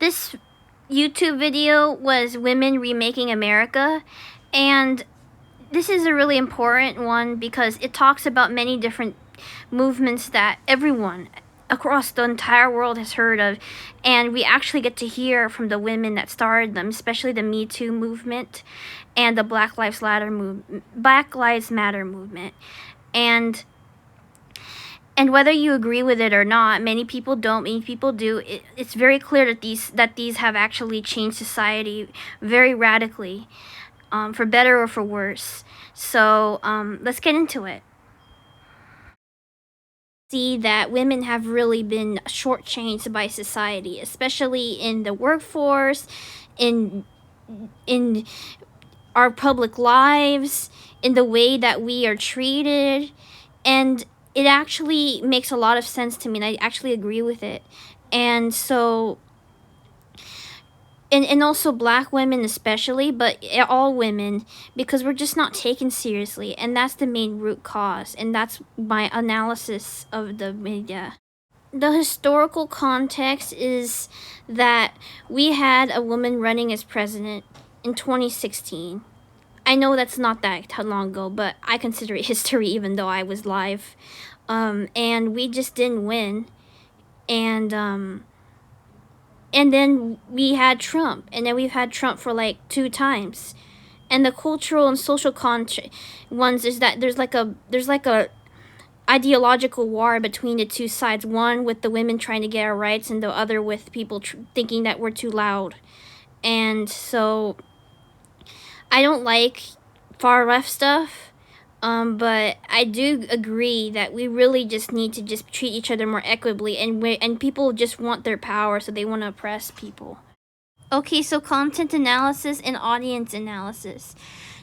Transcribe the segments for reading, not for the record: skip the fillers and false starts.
This YouTube video was Women Remaking America, and this is a really important one because it talks about many different movements that everyone across the entire world has heard of, and we actually get to hear from the women that started them, especially the Me Too movement and the Black Lives Matter movement. And whether you agree with it or not, many people don't, many people do. It's very clear that these have actually changed society very radically, for better or for worse. So let's get into it. See that women have really been shortchanged by society, especially in the workforce, in our public lives, in the way that we are treated, and it actually makes a lot of sense to me, and I actually agree with it. And so, and also black women especially, but all women, because we're just not taken seriously, and that's the main root cause, and that's my analysis of the media. The historical context is that we had a woman running as president in 2016. I know that's not that long ago, but I consider it history even though I was live. And we just didn't win. And then we had Trump, and then we've had Trump for like 2 times. And the cultural and social ones is that there's like a ideological war between the two sides. One with the women trying to get our rights, and the other with people thinking that we're too loud. And so I don't like far left stuff, but I do agree that we really just need to just treat each other more equitably, and people just want their power, so they want to oppress people. Okay, so content analysis and audience analysis.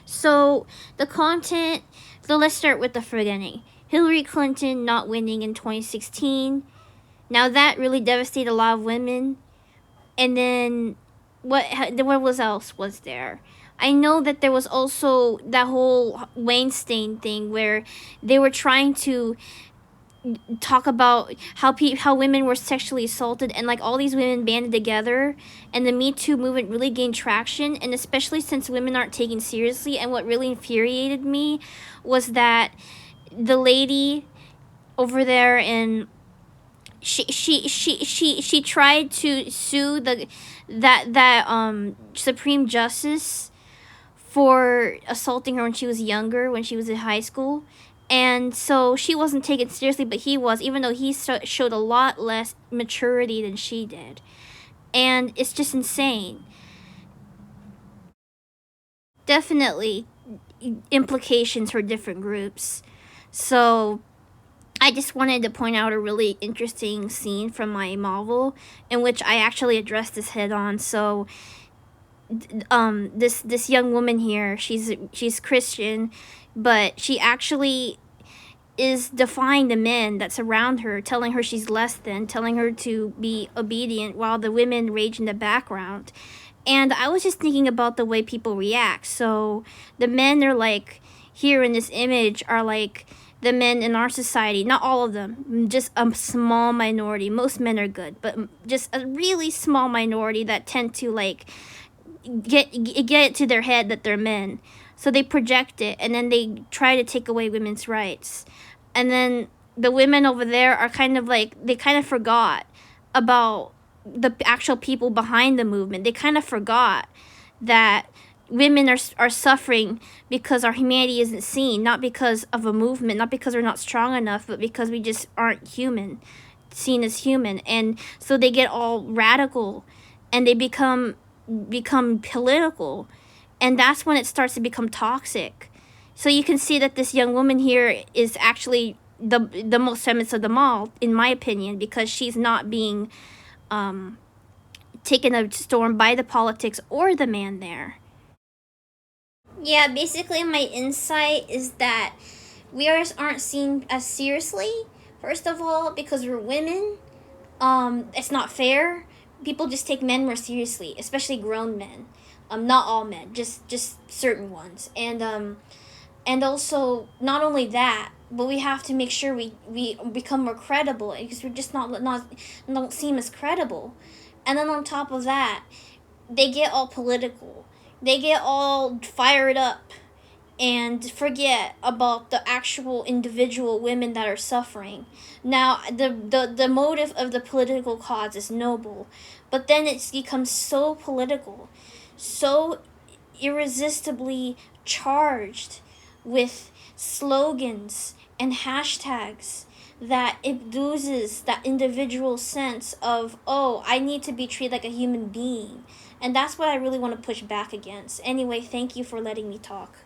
So the content, so let's start with the beginning. Hillary Clinton not winning in 2016. Now that really devastated a lot of women. And then what else was there? I know that there was also that whole Weinstein thing where they were trying to talk about how women were sexually assaulted, and like all these women banded together, and the Me Too movement really gained traction, and especially since women aren't taken seriously. And what really infuriated me was that the lady over there in she tried to sue that Supreme Justice for assaulting her when she was younger, when she was in high school. And so she wasn't taken seriously, but he was, even though he showed a lot less maturity than she did. And it's just insane. Definitely implications for different groups. So I just wanted to point out a really interesting scene from my novel in which I actually addressed this head on. So this young woman here, she's Christian, but she actually is defying the men that surround her, telling her she's less than, telling her to be obedient, while the women rage in the background. And I was just thinking about the way people react. So the men are like, here in this image, are like the men in our society. Not all of them, just a small minority. Most men are good, but just a really small minority that tend to like get it to their head that they're men. So they project it, and then they try to take away women's rights. And then the women over there are kind of like, they kind of forgot about the actual people behind the movement. They kind of forgot that women are suffering because our humanity isn't seen, not because of a movement, not because we're not strong enough, but because we just aren't seen as human. And so they get all radical, and they become political, and that's when it starts to become toxic. So you can see that this young woman here is actually the most feminist of them all, in my opinion, because she's not being taken a storm by the politics or the man there. Yeah, basically my insight is that we aren't seen as seriously. First of all, because we're women, it's not fair. People just take men more seriously, especially grown men. Not all men, just certain ones. And also, not only that, but we have to make sure we become more credible, because we're just not don't seem as credible. And then on top of that, they get all political. They get all fired up and forget about the actual individual women that are suffering. Now, the motive of the political cause is noble, but then it's become so political, so irresistibly charged with slogans and hashtags that it loses that individual sense of, oh, I need to be treated like a human being. And that's what I really want to push back against. Anyway, thank you for letting me talk.